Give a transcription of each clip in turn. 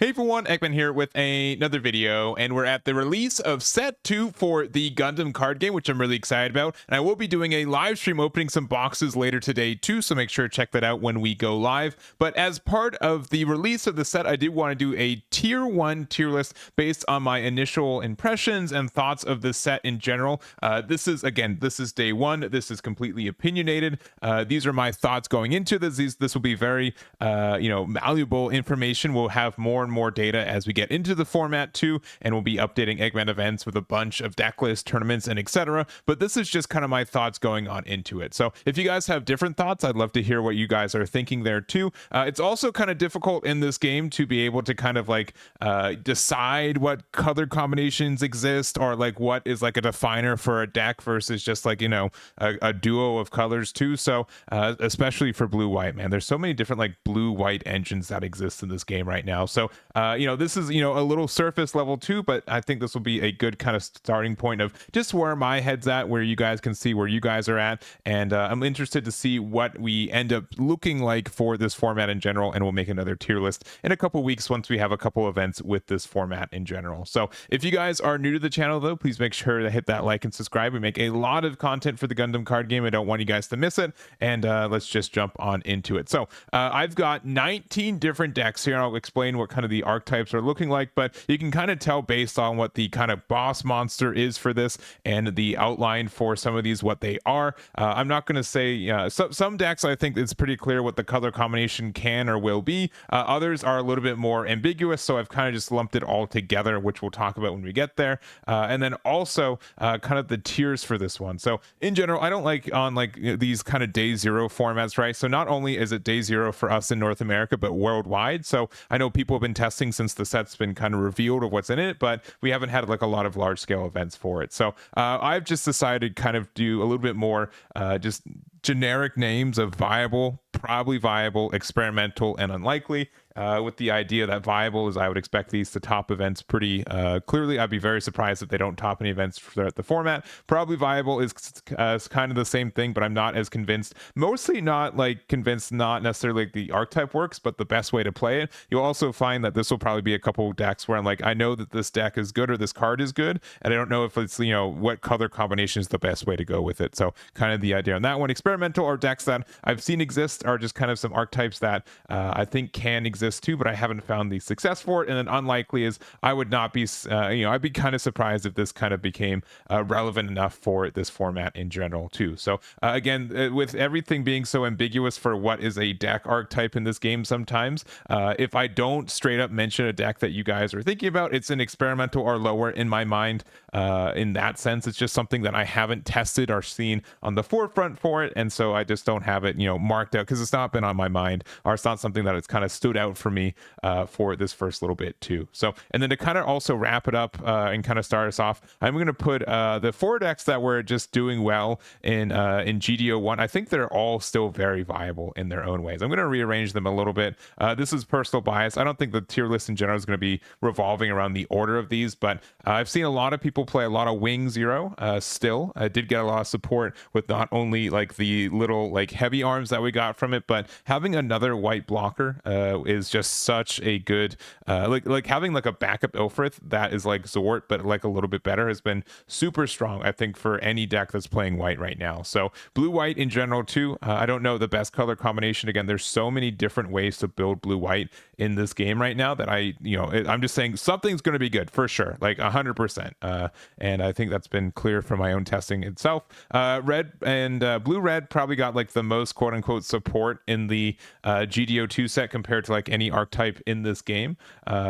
Hey everyone, Ekman here with another video, and we're at the release of Set 2 for the Gundam card game, which I'm really excited about. And I will be doing a live stream opening some boxes later today too, so make sure to check that out when we go live. But as part of the release of the set, I did want to do a tier 1 tier list based on my initial impressions and thoughts of the set in general. This is day 1. This is completely opinionated. These are my thoughts going into this. This will be very malleable information. We'll have more and more data as we get into the format too, and we'll be updating Eggman events with a bunch of deck lists, tournaments, and etc. But this is just kind of my thoughts going on into it. So if you guys have different thoughts, I'd love to hear what you guys are thinking there too. It's also kind of difficult in this game to be able to kind of decide what color combinations exist, or like what is like a definer for a deck versus just like a duo of colors too. So especially for blue white, man, there's so many different like blue white engines that exist in this game right now. So this is a little surface level too, but I think this will be a good kind of starting point of just where my head's at, where you guys can see where you guys are at, and I'm interested to see what we end up looking like for this format in general, and we'll make another tier list in a couple weeks once we have a couple events with this format in general. So if you guys are new to the channel though, please make sure to hit that like and subscribe. We make a lot of content for the Gundam card game. I don't want you guys to miss it, and let's just jump on into it. So I've got 19 different decks here, and I'll explain what kind of the archetypes are looking like, but you can kind of tell based on what the kind of boss monster is for this and the outline for some of these what they are. I'm not going to say some decks I think it's pretty clear what the color combination can or will be. Others are a little bit more ambiguous, so I've kind of just lumped it all together, which we'll talk about when we get there. And then also kind of the tiers for this one. So in general, I don't like on these kind of day zero formats, right? So not only is it day zero for us in North America, but worldwide. So I know people have been testing since the set's been kind of revealed of what's in it, but we haven't had like a lot of large scale events for it. So I've just decided to kind of do a little bit more just generic names of viable, probably viable, experimental, and unlikely, with the idea that viable is I would expect these to top events pretty clearly. I'd be very surprised if they don't top any events throughout the format. Probably viable is kind of the same thing, but I'm not as convinced. Mostly not convinced, not necessarily the archetype works, but the best way to play it. You'll also find that this will probably be a couple of decks where I'm like, I know that this deck is good or this card is good, and I don't know if it's what color combination is the best way to go with it. So kind of the idea on that one. Experimental are decks that I've seen exist, are just kind of some archetypes that I think can exist too, but I haven't found the success for it. And then unlikely is I would not be I'd be kind of surprised if this kind of became relevant enough for this format in general too. So again, with everything being so ambiguous for what is a deck archetype in this game, sometimes if I don't straight up mention a deck that you guys are thinking about, it's an experimental or lower in my mind. In that sense, it's just something that I haven't tested or seen on the forefront for it, and so I just don't have it marked out because it's not been on my mind, or it's not something that it's kind of stood out for me for this first little bit too. So, and then to kind of also wrap it up and kind of start us off, I'm going to put the 4 decks that were just doing well in GD01. I think they're all still very viable in their own ways. I'm going to rearrange them a little bit. This is personal bias. I don't think the tier list in general is going to be revolving around the order of these, but I've seen a lot of people play a lot of Wing Zero still. I did get a lot of support with not only like the little like heavy arms that we got from it, but having another white blocker is just such a good like having like a backup Ilfrith that is like Zort but like a little bit better has been super strong, I think, for any deck that's playing white right now. So blue white in general too, I don't know the best color combination. Again, there's so many different ways to build blue white in this game right now that I'm just saying something's going to be good for sure, like 100%, and I think that's been clear from my own testing itself. Red and blue red probably got like the most quote unquote support in the GD02 set compared to like any archetype in this game,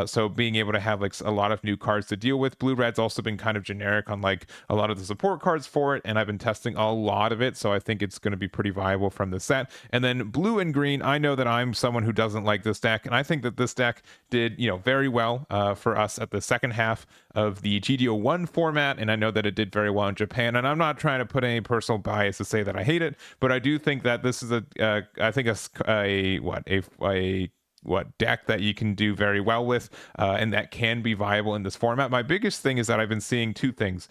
so being able to have like a lot of new cards to deal with. Blue red's also been kind of generic on like a lot of the support cards for it, and I've been testing a lot of it, so I think it's going to be pretty viable from the set. And then blue and green, I know that I'm someone who doesn't like this deck, and I think that this deck did very well for us at the second half of the GD01 format, and I know that it did very well in Japan, and I'm not trying to put any personal bias to say that I hate it, but I do think that this is I think a deck that you can do very well with, and that can be viable in this format. My biggest thing is that I've been seeing 2 things.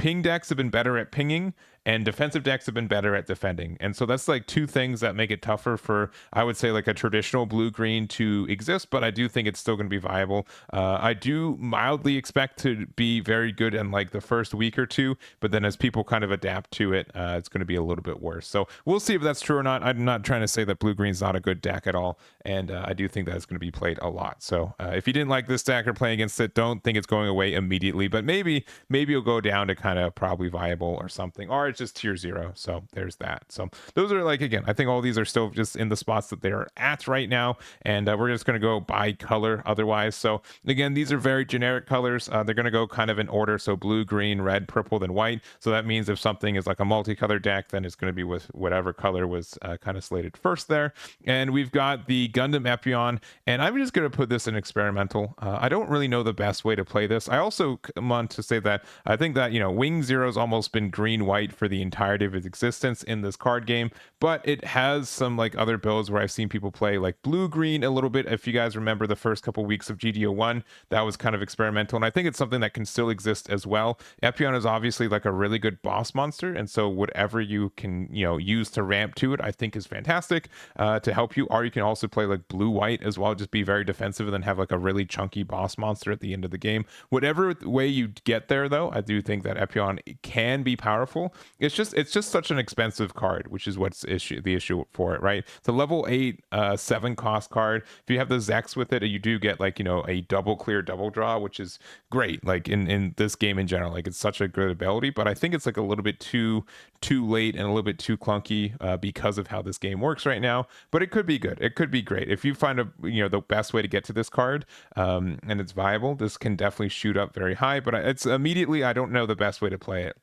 ping decks have been better at pinging, and defensive decks have been better at defending. And so that's like two things that make it tougher for, I would say, like a traditional blue-green to exist, but I do think it's still going to be viable. I do mildly expect to be very good in like the first week or two, but then as people kind of adapt to it, it's going to be a little bit worse. So we'll see if that's true or not. I'm not trying to say that blue-green's not a good deck at all, and I do think that it's going to be played a lot. So if you didn't like this deck or playing against it, don't think it's going away immediately, but maybe it'll go down to kind of probably viable or something, or it's just tier 0. So there's that. So those are like, again, I think all these are still just in the spots that they're at right now, and we're just going to go by color otherwise. So again, these are very generic colors. They're going to go kind of in order, so blue, green, red, purple, then white. So that means if something is like a multicolor deck, then it's going to be with whatever color was kind of slated first there. And we've got the Gundam Epion, and I'm just going to put this in experimental. I don't really know the best way to play this. I also want to say that I think that, you know, Wing Zero's almost been green-white for the entirety of its existence in this card game, but it has some like other builds where I've seen people play like blue-green a little bit. If you guys remember the first couple weeks of GD01, that was kind of experimental, and I think it's something that can still exist as well. Epion is obviously like a really good boss monster, and so whatever you can, you know, use to ramp to it, I think is fantastic to help you. Or you can also play like blue-white as well, just be very defensive and then have like a really chunky boss monster at the end of the game. Whatever way you get there, though, I do think that Epion can be powerful. It's just such an expensive card, which is what's the issue for it, right? It's a level 8 7 cost card. If you have the Zex with it, you do get like, you know, a double clear double draw, which is great like in this game in general. Like it's such a good ability, but I think it's like a little bit too late and a little bit too clunky because of how this game works right now. But it could be good, it could be great if you find the best way to get to this card, and it's viable. This can definitely shoot up very high, but it's immediately, I don't know the best way to play it.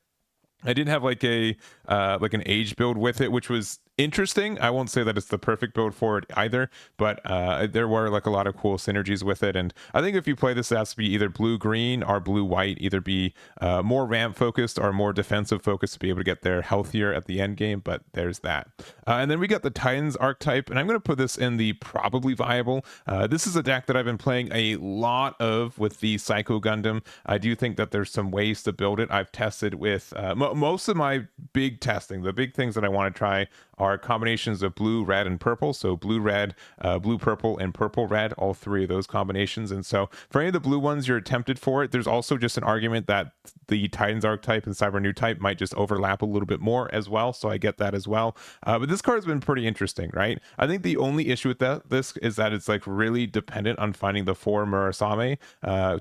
I did have like a like an age build with it, which was interesting. I won't say that it's the perfect build for it either, but there were like a lot of cool synergies with it. And I think if you play this, it has to be either blue-green or blue-white, either be more ramp focused or more defensive focused to be able to get there healthier at the end game. But there's that. And then we got the Titans archetype, and I'm going to put this in the probably viable. This is a deck that I've been playing a lot of with the Psycho Gundam. I do think that there's some ways to build it. I've tested with most of my big testing. The big things that I want to try are combinations of blue, red, and purple. So blue, red, blue, purple, and purple, red, all three of those combinations. And so for any of the blue ones you're tempted for it, there's also just an argument that the Titans archetype and Cyber New type might just overlap a little bit more as well. So I get that as well. But this card's been pretty interesting, right? I think the only issue with this is that it's like really dependent on finding the 4 Murasame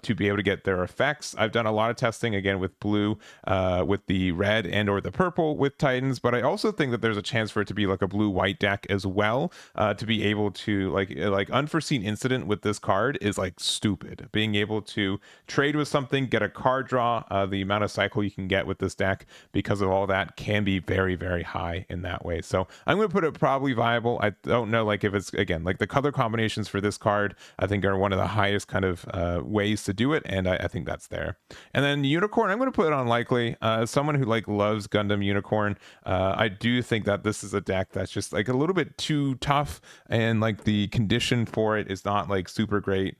to be able to get their effects. I've done a lot of testing again with blue, with the red and or the purple with Titans, but I also think that there's a chance for it to be like a blue-white deck as well, to be able to like unforeseen incident with this card is like stupid. Being able to trade with something, get a card draw, the amount of cycle you can get with this deck because of all that can be very, very high in that way. So I'm going to put it probably viable. I don't know like if it's, again, like the color combinations for this card I think are one of the highest kind of ways to do it, and I think that's there. And then Unicorn, I'm going to put it on likely. As someone who like loves Gundam Unicorn, I do think that this is a deck that's just like a little bit too tough, and like the condition for it is not like super great.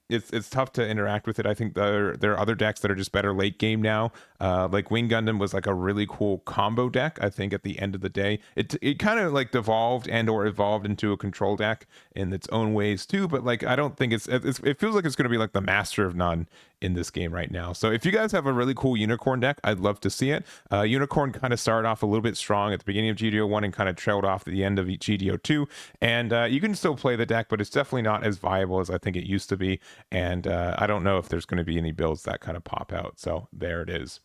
It's tough to interact with it. I think there are other decks that are just better late game now. Like Wing Gundam was like a really cool combo deck. I think at the end of the day, it kind of like devolved and or evolved into a control deck in its own ways too. But like I don't think it feels like it's going to be like the master of none in this game right now. So if you guys have a really cool Unicorn deck, I'd love to see it. Unicorn kind of started off a little bit strong at the beginning of GD01 and kind of trailed off at the end of GD02, and you can still play the deck, but it's definitely not as viable as I think it used to be. And I don't know if there's going to be any builds that kind of pop out. So there it is.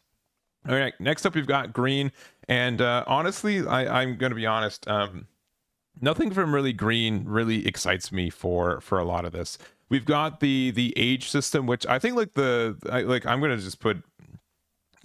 All right, next up we've got green, and honestly, I'm going to be honest, nothing from really green really excites me for a lot of this. We've got the age system, which I think like I'm going to just put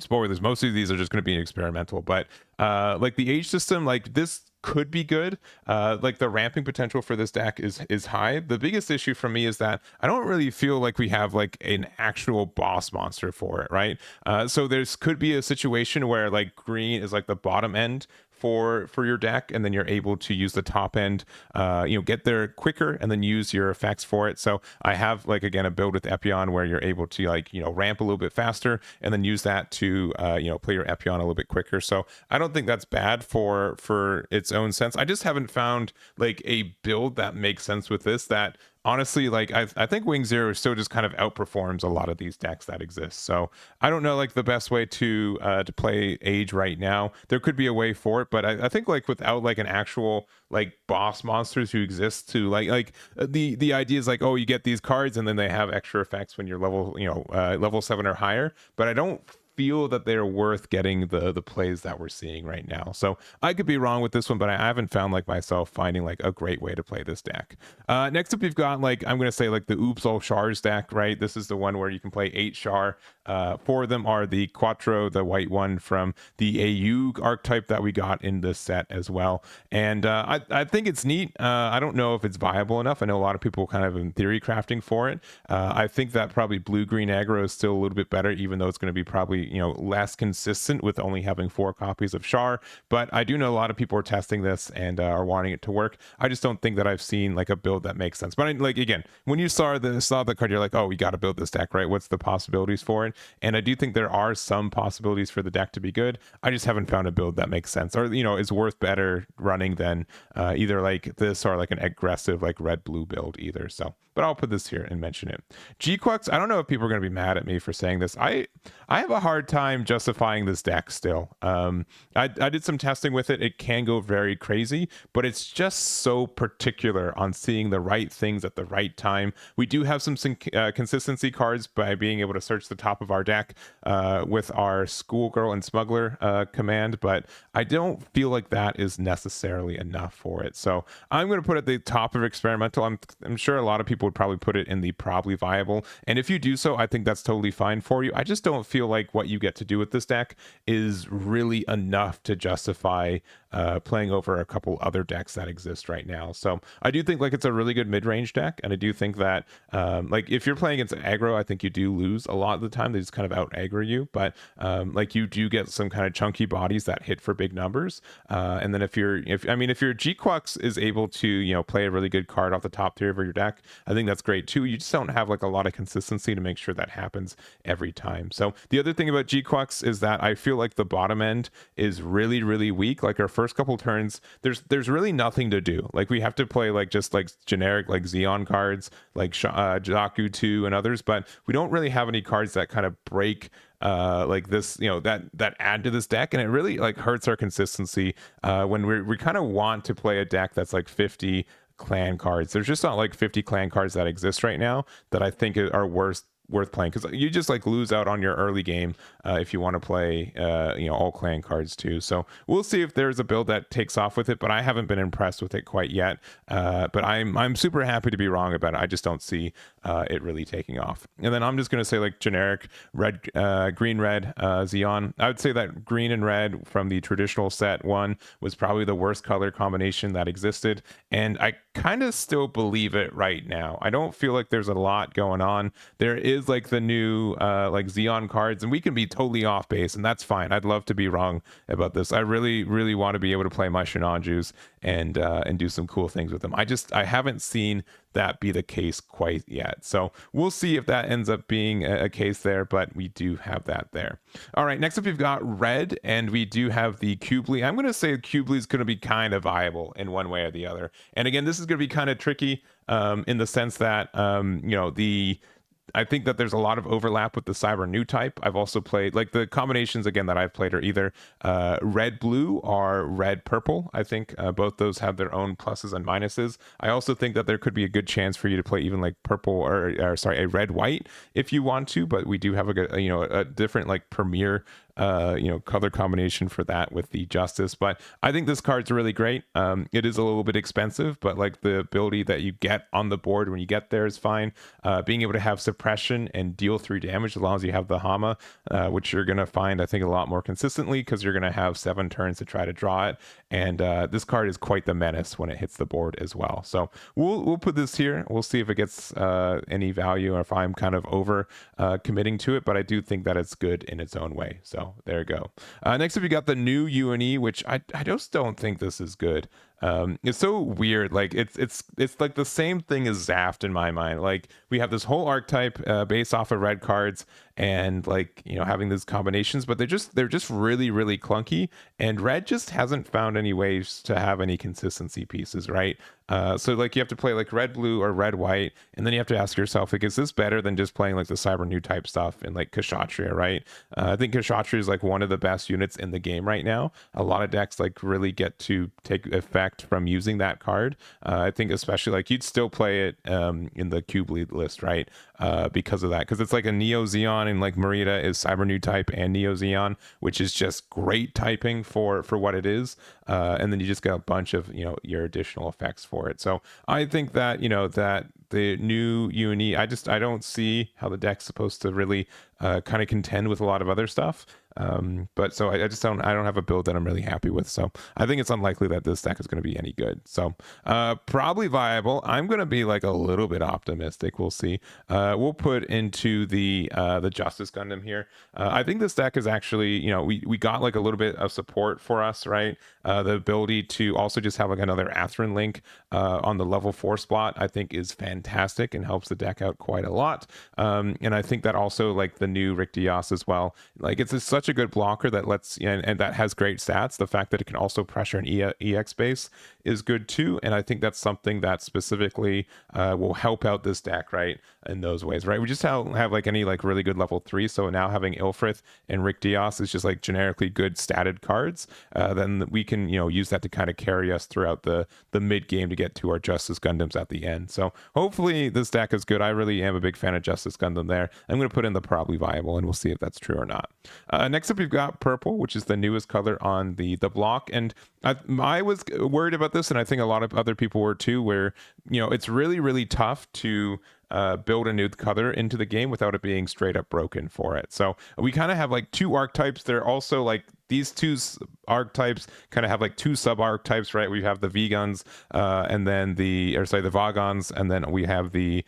spoilers. Most of these are just going to be experimental, but Like the age system, like this could be good. Like the ramping potential for this deck is high. The biggest issue for me is that I don't really feel like we have like an actual boss monster for it, right? So there's could be a situation where like green is like the bottom end for your deck, and then you're able to use the top end, get there quicker and then use your effects for it. So I have like again a build with Epion where you're able to like ramp a little bit faster and then use that to play your Epion a little bit quicker. So I don't think that's bad for its own sense. I just haven't found like a build that makes sense with this that honestly, like I think Wing Zero still just kind of outperforms a lot of these decks that exist. So I don't know like the best way to play Age right now. There could be a way for it, but I think like without like an actual like boss monsters who exist to the idea is like, oh, you get these cards and then they have extra effects when you're level 7 or higher. But I don't feel that they're worth getting the plays that we're seeing right now. So I could be wrong with this one, but I haven't found like myself finding like a great way to play this deck. Next up, we've got like, I'm going to say like the Oops All Chars deck, right? This is the one where you can play 8 Char. 4 of them are the Quattro, the white one from the AU archetype that we got in this set as well. And I think it's neat. I don't know if it's viable enough. I know a lot of people kind of in theory crafting for it. I think that probably blue-green aggro is still a little bit better, even though it's going to be probably less consistent with only having 4 copies of Char. But I do know a lot of people are testing this and are wanting it to work. I just don't think that I've seen like a build that makes sense. But again, when you saw the card, you're like, oh, we got to build this deck, right? What's the possibilities for it? And I do think there are some possibilities for the deck to be good. I just haven't found a build that makes sense or is worth better running than either like this or like an aggressive like red-blue build either. So, but I'll put this here and mention it. G-Quux, I don't know if people are going to be mad at me for saying this. I have a hard time justifying this deck still. I did some testing with it. It can go very crazy, but it's just so particular on seeing the right things at the right time. We do have some consistency cards by being able to search the top of our deck with our Schoolgirl and Smuggler command, but I don't feel like that is necessarily enough for it. So I'm going to put it at the top of experimental. I'm sure a lot of people would probably put it in the probably viable, and if you do so, I think that's totally fine for you. I just don't feel like what you get to do with this deck is really enough to justify playing over a couple other decks that exist right now. So I do think like it's a really good mid-range deck, and I do think that like if you're playing against aggro, I think you do lose a lot of the time. They just kind of out aggro you, but like you do get some kind of chunky bodies that hit for big numbers. And then if your G-Quux is able to play a really good card off the top tier of your deck, I think that's great too. You just don't have like a lot of consistency to make sure that happens every time. So the other thing about G-Quux is that I feel like the bottom end is really, really weak. Like our first couple turns, there's really nothing to do. Like we have to play like just like generic like Xeon cards like GD02 and others, but we don't really have any cards that kind of break like this, that add to this deck, and it really like hurts our consistency when we kind of want to play a deck that's like 50 clan cards. There's just not like 50 clan cards that exist right now that I think are worth playing, because you just like lose out on your early game if you want to play all clan cards too. So we'll see if there's a build that takes off with it, but I haven't been impressed with it quite yet. But I'm super happy to be wrong about it. I just don't see it really taking off. And then I'm just going to say like generic red, green, red, Xeon. I would say that green and red from the traditional set 1 was probably the worst color combination that existed, and I kind of still believe it right now. I don't feel like there's a lot going on. There is like the new like Xeon cards, and we can be totally off base, and that's fine. I'd love to be wrong about this. I really, really want to be able to play my Shinanjus and do some cool things with them. I haven't seen that be the case quite yet. So we'll see if that ends up being a case there, but we do have that there. All right, next up we've got red, and we do have the Cubely. I'm going to say Cubely is going to be kind of viable in one way or the other. And again, this is going to be kind of tricky in the sense that, I think that there's a lot of overlap with the Cyber New type. I've also played, like the combinations again that I've played are either red-blue or red-purple. I think both those have their own pluses and minuses. I also think that there could be a good chance for you to play even like purple or sorry, a red-white if you want to, but we do have a different like premier color combination for that with the Justice. But I think this card's really great. It is a little bit expensive, but like the ability that you get on the board when you get there is fine. Being able to have suppression and deal 3 damage as long as you have the Hama, which you're going to find, I think, a lot more consistently because you're going to have 7 turns to try to draw it. And this card is quite the menace when it hits the board as well. So we'll put this here. We'll see if it gets any value or if I'm kind of over committing to it, but I do think that it's good in its own way. So there you go. Next up, you got the new UNE, which I just don't think this is good. It's so weird. Like it's like the same thing as Zaft in my mind. Like we have this whole archetype based off of red cards and like, having these combinations, but they're just really, really clunky. And red just hasn't found any ways to have any consistency pieces, right? So like you have to play like red blue or red white, and then you have to ask yourself, like, is this better than just playing like the Cyber New type stuff and like Kshatriya, right? I think Kshatriya is like one of the best units in the game right now. A lot of decks like really get to take effect from using that card. I think especially like you'd still play it in the cube lead list, right? Because of that, because it's like a Neo Zeon, and like Marita is Cyber New type and Neo Zeon, which is just great typing for what it is. And then you just get a bunch of your additional effects for it. So I think that that the new UNE, I don't see how the deck's supposed to really kind of contend with a lot of other stuff. But so I don't have a build that I'm really happy with. So I think it's unlikely that this deck is going to be any good. So probably viable. I'm going to be like a little bit optimistic. We'll see. We'll put into the Justice Gundam here. I think this deck is actually, we got like a little bit of support for us, right? The ability to also just have like another Atherin link on the level 4 spot, I think is fantastic and helps the deck out quite a lot. And I think that also like the new Rick Dias as well, like it's such a good blocker that lets, and that has great stats. The fact that it can also pressure an EX base is good too. And I think that's something that specifically will help out this deck, right? In those ways, right? We just have like any like really good level 3. So now having Ilfrith and Rick Dias is just like generically good statted cards. Then we can, use that to kind of carry us throughout the mid game to get to our Justice Gundams at the end. So hopefully this deck is good. I really am a big fan of Justice Gundam there. I'm going to put in the probably viable, and we'll see if that's true or not. Next up, we've got purple, which is the newest color on the block. And I was worried about this, and I think a lot of other people were too, where, it's really, really tough to build a new color into the game without it being straight up broken for it. So we kind of have like 2 archetypes. They're also like these 2 archetypes kind of have like 2 sub archetypes, right? We have the Vegans and then the Vagons, and then we have the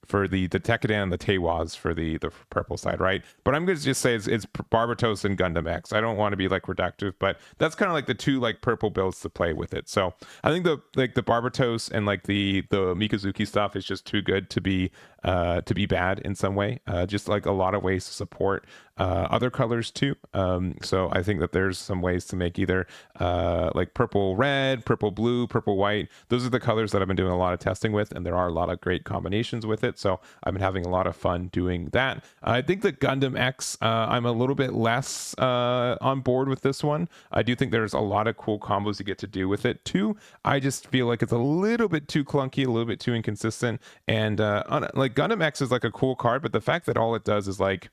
for the Tekkadan and the Tewas for the purple side, right? But I'm going to just say it's Barbatos and Gundam X. I don't want to be like reductive, but that's kind of like the 2 like purple builds to play with it. So I think the Barbatos and like the Mikazuki stuff is just too good to be bad in some way. Just like a lot of ways to support other colors too. So I think that there's some ways to make either like purple red, purple blue, purple white. Those are the colors that I've been doing a lot of testing with, and there are a lot of great combinations with it. So I've been having a lot of fun doing that. I think the Gundam X, I'm a little bit less on board with this one. I do think there's a lot of cool combos you get to do with it too. I just feel like it's a little bit too clunky, a little bit too inconsistent. And like Gundam X is like a cool card, but the fact that all it does is like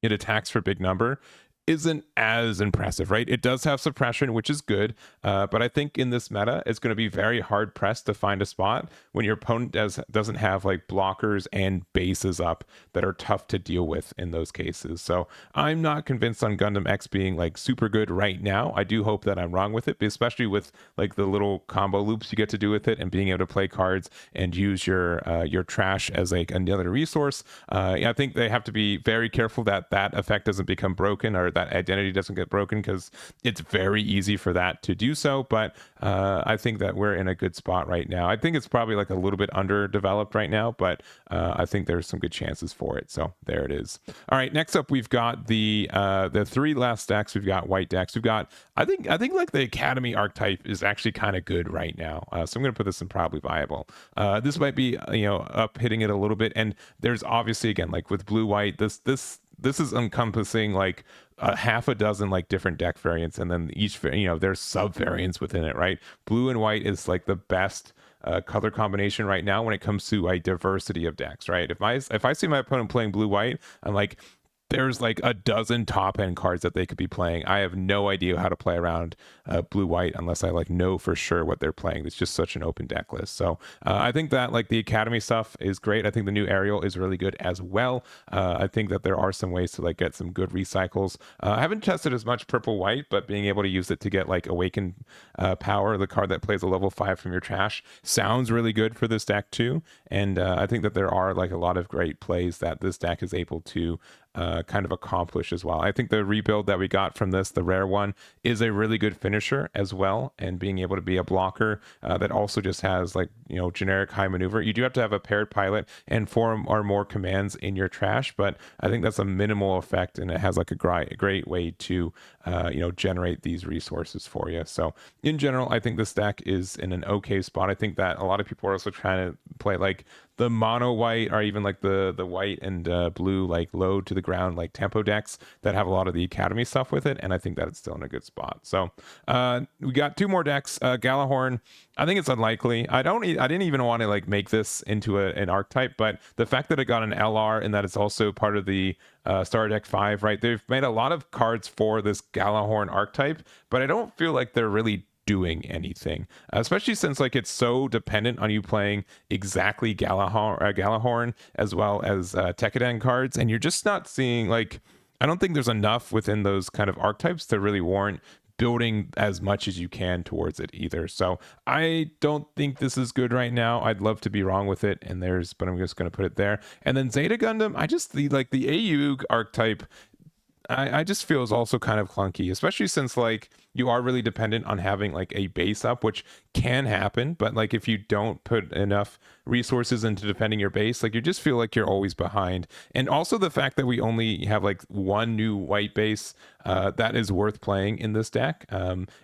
it attacks for big number isn't as impressive, right? It does have suppression, which is good, but I think in this meta, it's going to be very hard pressed to find a spot when your opponent doesn't have like blockers and bases up that are tough to deal with in those cases. So I'm not convinced on Gundam X being like super good right now. I do hope that I'm wrong with it, especially with like the little combo loops you get to do with it and being able to play cards and use your trash as like another resource. I think they have to be very careful that effect doesn't become broken or that identity doesn't get broken, because it's very easy for that to do so. But I think that we're in a good spot right now. I think it's probably like a little bit underdeveloped right now, but I think there's some good chances for it. So there it is. All right, next up we've got the 3 last decks. We've got white decks. We've got I think like the Academy archetype is actually kind of good right now. So I'm going to put this in probably viable. This might be up hitting it a little bit, and there's obviously again like with blue white this is encompassing like half a dozen like different deck variants, and then each there's sub variants within it, right? Blue and white is like the best color combination right now when it comes to a diversity of decks, right? If I see my opponent playing blue white, I'm like, there's like a dozen top end cards that they could be playing. I have no idea how to play around blue white unless I like know for sure what they're playing. It's just such an open deck list. So I think that like the academy stuff is great. I think the new aerial is really good as well. I think that there are some ways to like get some good recycles. I haven't tested as much purple white, but being able to use it to get like awakened power, the card that plays a level 5 from your trash, sounds really good for this deck too. And I think that there are like a lot of great plays that this deck is able to kind of accomplish as well. I think the rebuild that we got from this, the rare one, is a really good finisher as well, and being able to be a blocker that also just has like, you know, generic high maneuver. You do have to have a paired pilot and 4 or more commands in your trash, but I think that's a minimal effect, and it has like a great way to you know, generate these resources for you. So in general, I think this deck is in an okay spot. I think that a lot of people are also trying to play like the mono white, or even like the white and blue like low to the ground like tempo decks that have a lot of the academy stuff with it, and I think that it's still in a good spot. So we got 2 more decks. Galahorn, I think it's unlikely. I didn't even want to like make this into an archetype, but the fact that it got an LR and that it's also part of the Star Deck 5, right? They've made a lot of cards for this Galahorn archetype, but I don't feel like they're really doing anything, especially since like it's so dependent on you playing exactly Galahorn as well as Tekkadan cards, and you're just not seeing like, I don't think there's enough within those kind of archetypes to really warrant building as much as you can towards it either. So I don't think this is good right now. I'd love to be wrong with it, and but I'm just going to put it there. And then Zeta Gundam, I just the AU archetype, I just feel is also kind of clunky, especially since like you are really dependent on having like a base up, which can happen, but like if you don't put enough resources into defending your base, like you just feel like you're always behind. And also the fact that we only have like 1 new white base that is worth playing in this deck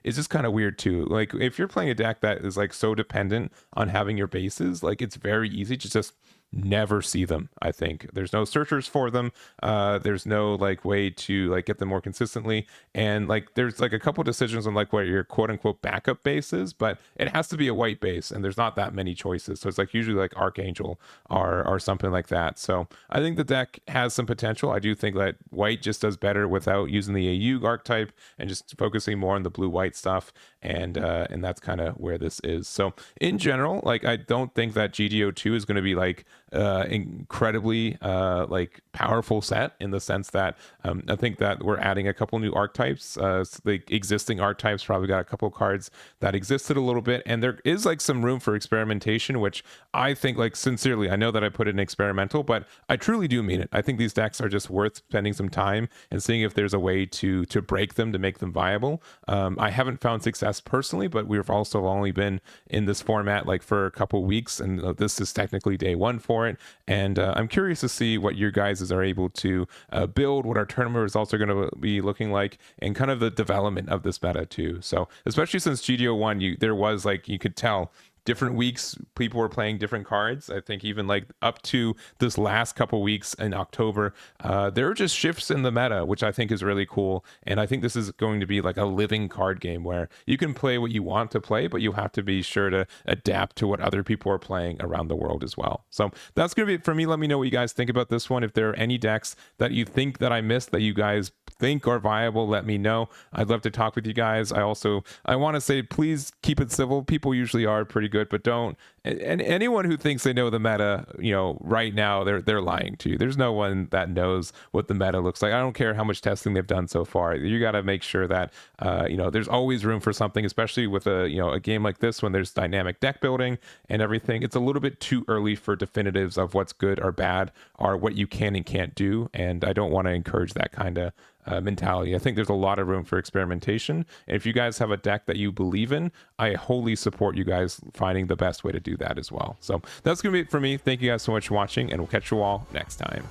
is just kind of weird too. Like if you're playing a deck that is like so dependent on having your bases, like it's very easy to just never see them. I think there's no searchers for them, there's no like way to like get them more consistently, and like there's like a couple decisions on like what your quote unquote backup base is, but it has to be a white base, and there's not that many choices, so it's like usually like Archangel or something like that. So I think the deck has some potential. I do think that white just does better without using the AU archetype and just focusing more on the blue white stuff, and that's kind of where this is. So in general, like I don't think that GD02 is going to be like incredibly like powerful set, in the sense that I think that we're adding a couple new archetypes. The existing archetypes probably got a couple cards that existed a little bit, and there is like some room for experimentation, which I think, like sincerely, I know that I put it in experimental, but I truly do mean it. I think these decks are just worth spending some time and seeing if there's a way to break them, to make them viable. I haven't found success personally, but we've also only been in this format like for a couple weeks, and this is technically day 1 for it, and I'm curious to see what your guys are able to build, what our tournament results are going to be looking like, and kind of the development of this meta too. So especially since GD01, there was like, you could tell different weeks people were playing different cards. I think even like up to this last couple weeks in October, there are just shifts in the meta, which I think is really cool. And I think this is going to be like a living card game where you can play what you want to play, but you have to be sure to adapt to what other people are playing around the world as well. So that's going to be it for me. Let me know what you guys think about this one. If there are any decks that you think that I missed that you guys think are viable, let me know. I'd love to talk with you guys. I want to say, please keep it civil. People usually are pretty good, but don't. And anyone who thinks they know the meta, you know, right now, they're lying to you. There's no one that knows what the meta looks like. I don't care how much testing they've done so far. You got to make sure that you know, there's always room for something, especially with a game like this, when there's dynamic deck building and everything. It's a little bit too early for definitives of what's good or bad, or what you can and can't do. And I don't want to encourage that kind of mentality. I think there's a lot of room for experimentation. And if you guys have a deck that you believe in, I wholly support you guys finding the best way to do that as well. So that's going to be it for me. Thank you guys so much for watching, and we'll catch you all next time.